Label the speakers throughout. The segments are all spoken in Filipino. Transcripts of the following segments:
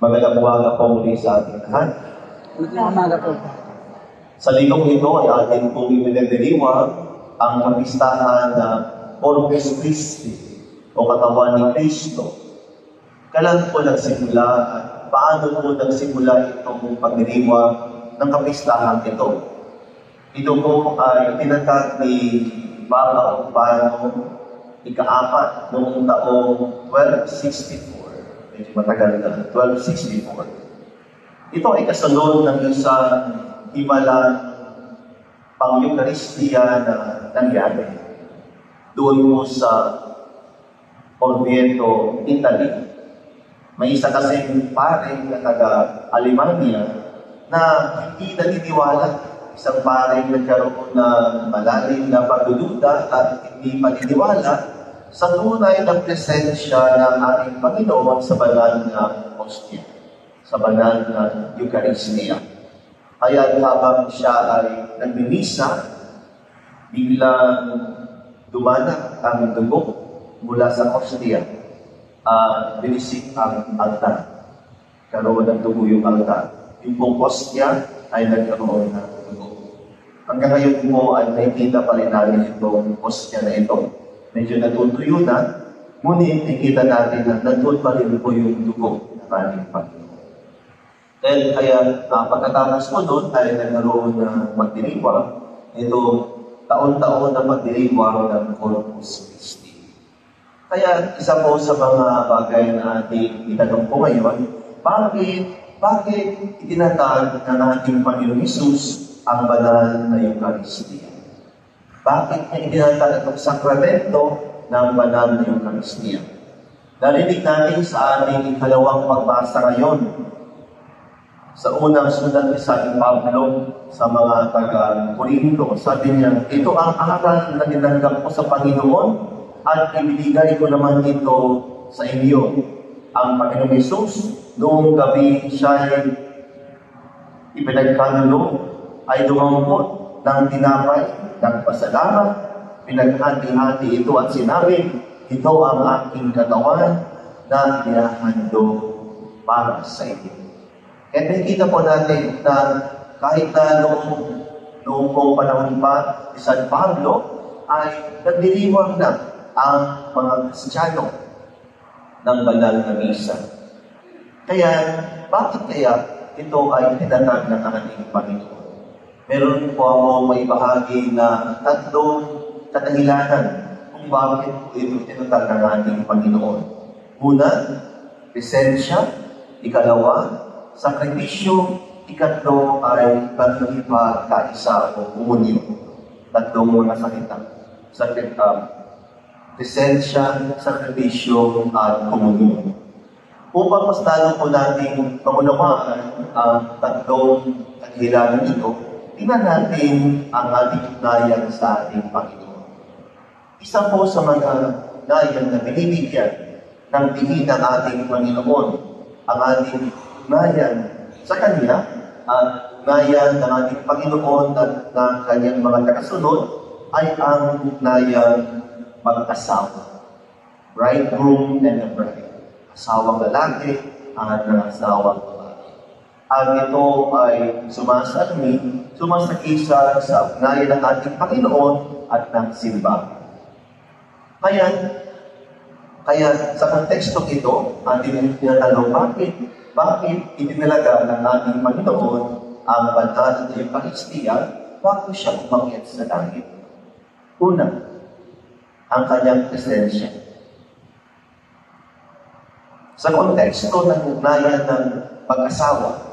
Speaker 1: Magandang umaga po muli sa ating lahat.
Speaker 2: Magandang umaga po.
Speaker 1: Sa linong ito ay ating pong ipinagdiriwang ang kapistahan na Corpus Christi o katawan ni Kristo. Kailan po nagsimula at paano po nagsimula itong pagdiriwang ng kapistahan ito? Ito po ay tinatag ni Papa Urbano ika-4 noong taong 1264. Medyo matagal na, 1264. Ito ay kasunod ng isang himalang pang-Eucharistia na nangyari doon po sa Orvieto, Italy. May isa kasing paring na taga-Alemania na hindi naniniwala. Isang paring nagkaroon ng malalim na pagdududa at hindi paniniwala sa tunay na presensya ng ating Panginoon sa banal na hostia, sa banal na Eucharistia. Kaya habang siya ay nagmimisa, biglang dumanak ang dugo mula sa hostia at binisik ang altar. Karoon ng dugo yung altar. Yung pong hostia ay nagkaroon ng dugo. Hanggang ngayon po ay nakikita pa rin natin itong hostia na ito. Medyo natutuyo na, ngunit nakikita natin na nandun pa rin po yung dugo ng ating Panginoon. Dahil kaya pagkatapos po doon ay nagkaroon ng magdiriwang, ito taon-taon na magdiriwang ng Corpus Christi. Kaya isa po sa mga bagay na ating itanong po ngayon, bakit itinatag ng ating Panginoon Hesus ang banal na Eucharistia? Bakit niya itinatag itong sakramento ng banal na Eucharistia? Narinig natin sa ating ikalawang pagbasa ngayon sa unang sulat ni San Pablo sa mga taga-Corinto. Sabi niya, ito ang aral na tinanggap ko sa Panginoon at ibinigay ko naman ito sa inyo. Ang Panginoong Hesus, noong gabi siya ay ipinagkanulo, ay dumampot ng tinapay, nagpasalamat, pinaghati-hati ito at sinabi, ito ang aking katawan na inahandog para sa inyo. Kaya nakikita po natin na kahit na noong pong panahon pa ni San Pablo, ay nagdiriwang na ang mga Kristiyano ng banal na misa. Kaya, bakit kaya ito ay tinatag ng ating Panginoon? Meron po ako may bahagi na tatlong kadahilanan kung bakit po ito tinatag ng ating Panginoon. Una, presensya. Ikalawa, sakripisyo. Ikatlo ay pagkakaisa o komunyo. Tatlong mga salita. Presensya, sakripisyo, at komunyo. Upang mas lalo po natin maunawaan ang tatlong kadahilanan ito, tingnan natin ang ating ugnayan sa ating Panginoon. Isa po sa mga ugnayan na binibigyan ng tingin ng ating Panginoon, ang ating ugnayan sa Kanya, at ugnayan ng ating Panginoon at ng Kanyang mga kasunod ay ang ugnayan mag-asawa. Bridegroom and a bride. Asawang lalaki at asawang babae. At ito ay sumasakisa sa ugnayan ng ating Panginoon at ng simbahan. Kaya sa kontekstong ito, ating tinatanong bakit itinalaga ng ating Panginoon ang banal na Eucharistia bago siya umakyat sa langit? Una, ang kanyang presensya. Sa konteksto ng ugnayan ng pag-asawa,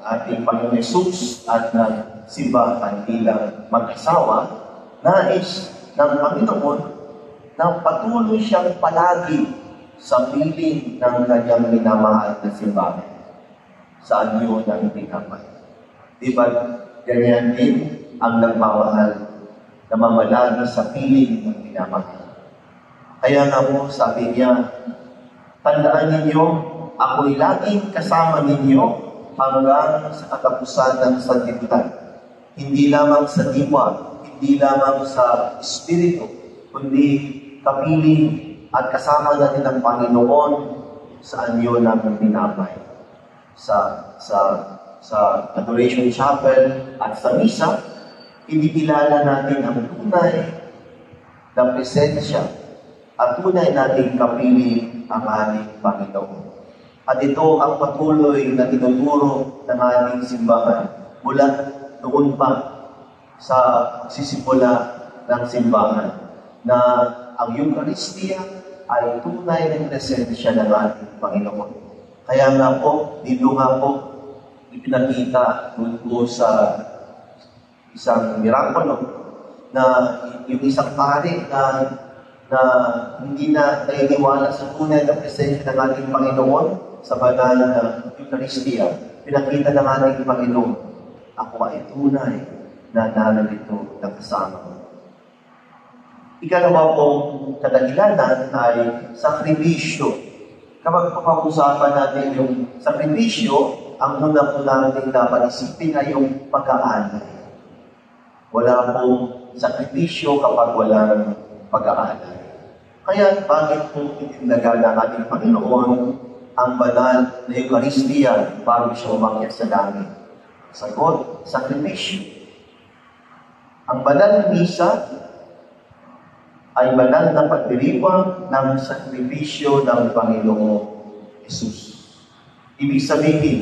Speaker 1: ating Panginoon Hesus at ng simbahan bilang mag-asawa, nais ng Panginoon na patuloy siyang palagi sa piling ng kanyang minamahal na simbahan. Saan yun ang pinamay? Di ba ganyan din ang nagmamahal na mamalagi sa piling ng minamahal? Kaya nga po sabi niya, tandaan ninyo, ako'y laging kasama ninyo hanggang sa katapusan ng sanlibutan. Hindi lamang sa diwa, hindi lamang sa espiritu, kundi kapiling at kasama natin ang Panginoon sa anyo namin pinapay. sa Adoration Chapel at sa Misa, inikilala natin ang tunay na presensya at tunay nating kapiling ang ating Panginoon. At ito ang patuloy na tinuturo ng ating simbahan mula noon pa sa sisimula ng simbahan na ang Eucharistia ay tunay na presensya ng ating Panginoon. Kaya nga po, dito nga po, ipinakita doon po sa isang mirakulo na yung isang pari na hindi na naniniwala sa tunay na presensya ng ating Panginoon sa banal na Eucharistia. Pinakita ng ating Panginoon, ako ay tunay na narito ng kasama ko. Ikalawa pong kadahilanan ay sakripisyo. Kapag pag-usapan natin yung sakripisyo, ang una po natin dapat isipin ay yung pag-aalay. Wala pong sakripisyo kapag walang pag-aalay. Kaya bakit po itindagan ng ating Panginoon ang banal na Eucharistia bago siya umakyat sa langit? Sagot, sakripisyo. Ang banal na misa ay banal na pagdiriwang ng sakripisyo ng Panginoong Jesus. Ibig sabihin,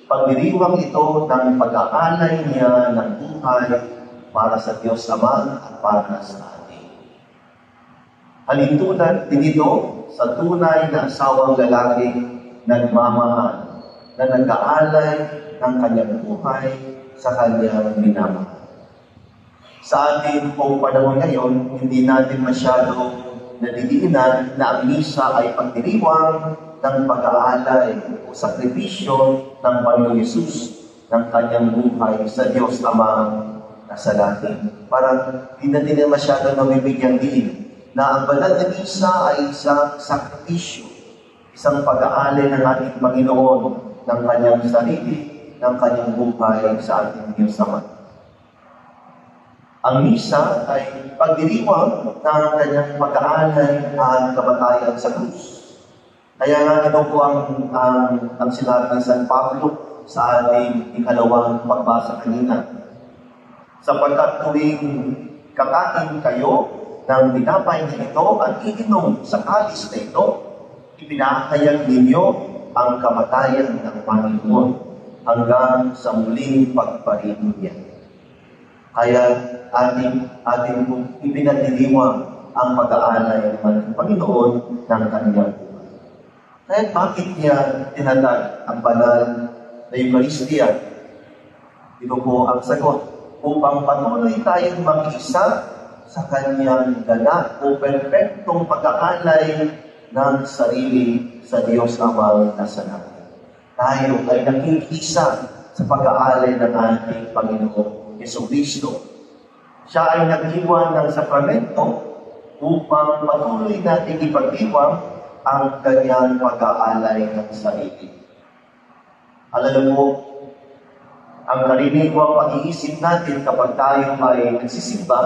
Speaker 1: pagdiriwang ito ng pag-aalay niya ng buhay para sa Diyos Ama at para sa atin. Halintunan din ito sa tunay na asawang lalaking nagmamahal na nag-aalay ng kanyang buhay sa kanyang minamahal. Sa ating pong panahon ngayon, hindi natin masyado nadidiinan na ang misa ay pagdiriwang ng pag-aalay o sakripisyo ng Panginoon Yesus ng kanyang buhay sa Diyos Ama na sa langit. Parang hindi natin masyado nabibigyan din na ang banal na misa ay isang sakripisyo, isang pag-aalay ng ating Panginoon ng kanyang sarili, ng kanyang buhay sa ating Diyos Ama. Ang misa ay pagdiriwang ng kanyang pag-aalay at kamatayan sa krus. Kaya nga ito po ang sinabi ng San Pablo sa ating ikalawang pagbasa kanina. Sapagkat tuwing kakain kayo ng tinapay na ito at iinom sa kalis na ito, ipinahayag ninyo ang kamatayan ng Panginoon hanggang sa muling pagparito niya. Kaya ating pong ipinadiriwang ang pag-aalay ng Panginoon ng kanyang buhay. Kaya bakit niya tinatag ang banal na Eucharistia? Ito po ang sagot. Upang patuloy tayong mag-isa sa kanyang ganap o perfectong pag-aalay ng sarili sa Diyos Ama na sa langit. Tayo ay nakikisa sa pag-aalay ng ating Panginoon Jesucristo. Siya ay nag-iwan ng sakramento upang patuloy natin ipag-iwan ang kanyang pag-aalay ng sarili. Alam mo, ang karaniwang pag-iisip natin kapag tayo ay nagsisimba,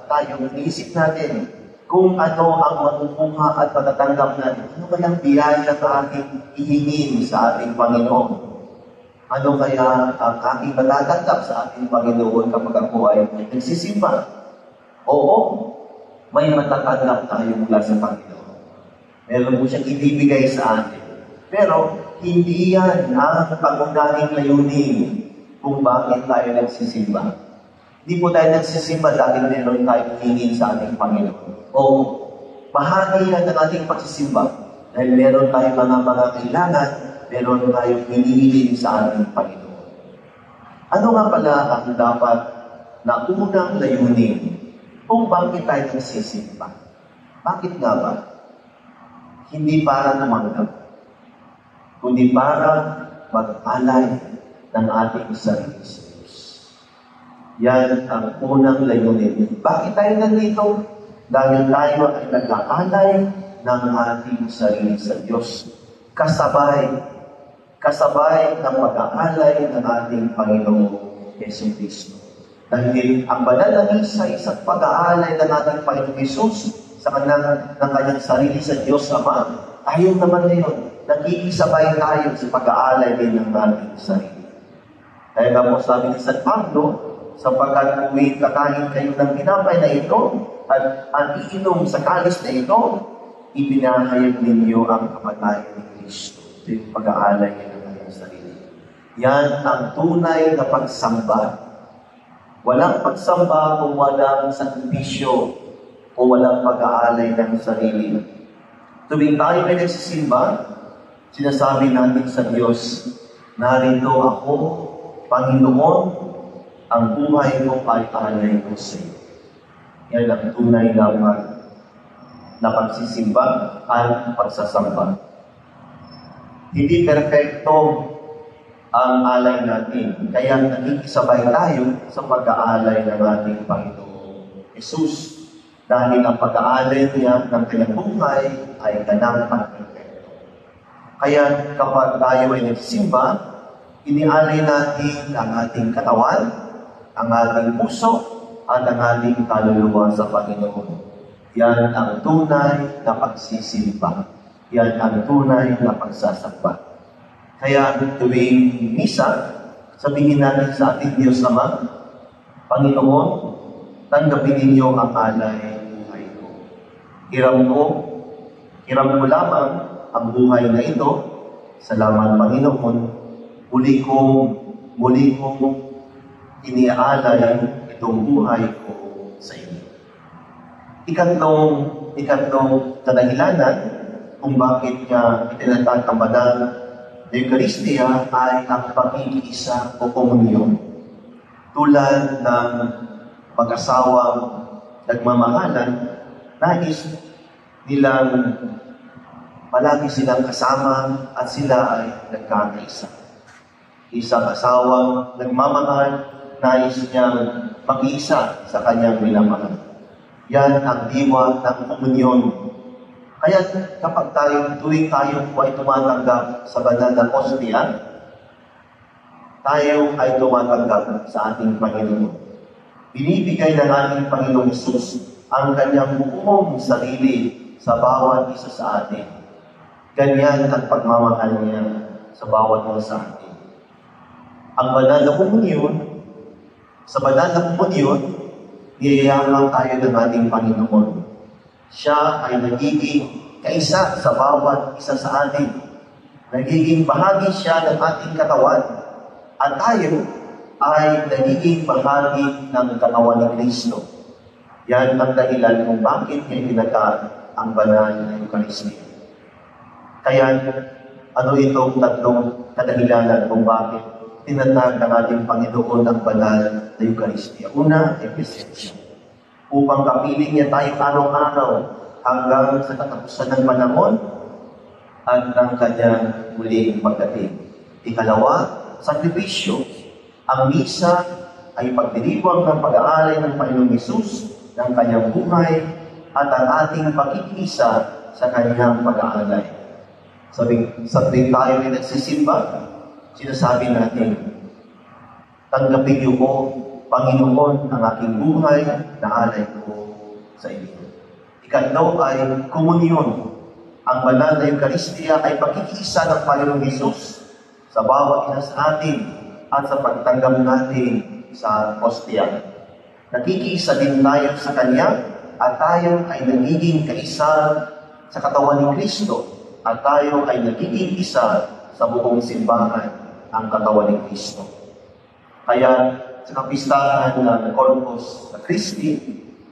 Speaker 1: tayo iniisip natin kung ano ang matutuha at matatanggap natin. Ano kayang biyaya na ating ihingin sa ating Panginoon? Ano kaya ang aking matatanggap sa ating Panginoon kapag ako ay nagsisimba? Oo, may matatanggap tayo mula sa Panginoon. Meron po siyang ibibigay sa atin. Pero hindi yan ang pangunahing layunin kung bakit tayo nagsisimba. Hindi po tayo nagsisimba dahil meron tayong hingin sa ating Panginoon. Oo, bahagi yan ng ating pagsisimba dahil meron tayong mga kailangan, meron tayong hinihilin sa ating Panginoon. Ano nga pala ang dapat na unang layunin kung bakit tayo nagsisimba? Bakit nga ba? Hindi para tumanggap, kundi para mag-alay ng ating sarili sa Diyos. Yan ang unang layunin. Bakit tayo nandito? Dahil tayo ay nag-aalay ng ating sarili sa Diyos. Kasabay ng pag-aalay ng ating Panginoong Jesucristo. Dahil ang banal na misa ay isang pag-aalay ng ating Panginoong Jesus ng kanyang sarili sa Diyos Ama. Ayaw naman na yun. nagkikisabay tayo sa pag-aalay din ng ating sarili. Kaya nga po sabi ni San Pablo, sapagkat kung kakain kayo ng tinapay na ito at ang iinom sa kalis na ito, ibinahayag ninyo ang kamatayan ni Kristo. Ito yung pag-aalay ng ating sarili. Yan ang tunay na pagsamba. Walang pagsamba kung walang sakripisyo o walang pag-aalay ng sarili. Tuwing tayo ay nagsisimba, sinasabi natin sa Diyos, narito ako, Panginoon, ang buhay ko ay alay ko sa iyo. Yan ang tunay na pagsisimba at pagsasamba. Hindi perfecto ang alay natin, kaya nakikisabay tayo sa pag-aalay ng ating Panginoon Jesus. Dahil ang pag-aalay niya ng kanyang buhay ay ganang perfecto. Kaya kapag tayo ay nagsisimba, inialay natin ang ating katawan, ang ating puso, at ang ating kaluluwa sa Panginoon. Yan ang tunay na pagsisimba. Yan ang tunay na pagsasamba. Kaya tuwing misa, sabihin natin sa ating Diyos Ama, Panginoon, tanggapin ninyo ang alay buhay ko. Hiram ko lamang ang buhay na ito. Salamat, Panginoon. Muli kong iniaalay itong buhay ko sa inyo. Ikatlong kadahilanan kung bakit niya itinatatabadan ng Eucharistia ay ang pagkikisa o komunyon. Tulad ng mag-asawang nagmamahalan, nais nilang palagi silang kasama at sila ay nagkakaisa. Isang asawang nagmamahal, nais niyang mag-isa sa kanyang minamahal. Yan ang diwa ng komunyon. Kaya kapag tuwing tayo po ay tumatanggap sa banal na hostia, tayo ay tumatanggap sa ating Panginoon. Binibigay ng ating Panginoong Jesus ang kanyang buong sarili sa bawat isa sa atin. Ganyan ang pagmamahal niya sa bawat isa sa atin. Ang banal na komunyon, sa banal na komunyon, niyayakap tayo ng ating Panginoon. Siya ay nagiging kaisa sa bawat isa sa atin. Nagiging bahagi siya ng ating katawan. At tayo ay nagiging bahagi ng katawan ni Kristo. Yan ang dahilan kung bakit niya itinatag ang banal na Eucharistia. Kaya, ano itong tatlong kadahilanan kung bakit tinatag ng ating Panginoon ang banal na Eucharistia? Una, presensya. Upang kapiling niya tayo araw-araw hanggang sa katapusan ng panahon at ng kanyang muling pagdating. Ikalawa, sakripisyo. Ang misa ay pagdiriwang ng pag-aalay ng Panginoong Hesus ng kanyang buhay at ang ating pagkikisa sa kanyang pag-aalay. Sa tuwing tayo ay nagsisimba, sinasabi natin, tanggapin niyo po, Panginoon, ang aking buhay na alay ko sa inyo. Ikatlo ay komunyon. Ang banal na Eucharistia ay pagkikisa ng Panginoong Hesus sa bawat isa sa atin at sa pagtanggap natin sa hostia. Nakikisa din tayo sa Kanya at tayo ay nagiging kaisa sa katawan ni Kristo at tayo ay nagiging isa sa buong simbahan, ang katawan ni Kristo. Kaya sa kapistahan ng Corpus Christi,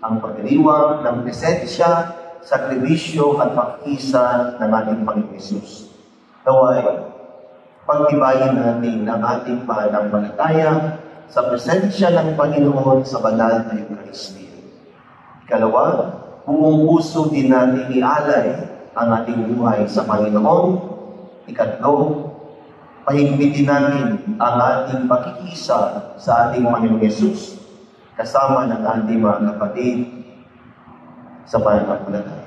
Speaker 1: ang pagdiriwang ng presensya, sakribisyo at pagkisa ng ating Panginoon Hesus. Naway, pagtibayin natin ang ating pananampalataya sa presensya ng Panginoon sa banal na Eucharistia. Ikalawa, buong puso din natin ialay ang ating buhay sa Panginoon. Ikatlo, pahigpitin natin ang ating pakikisa sa ating Panginoong Hesus kasama ng ating mga kapatid sa pananampalataya.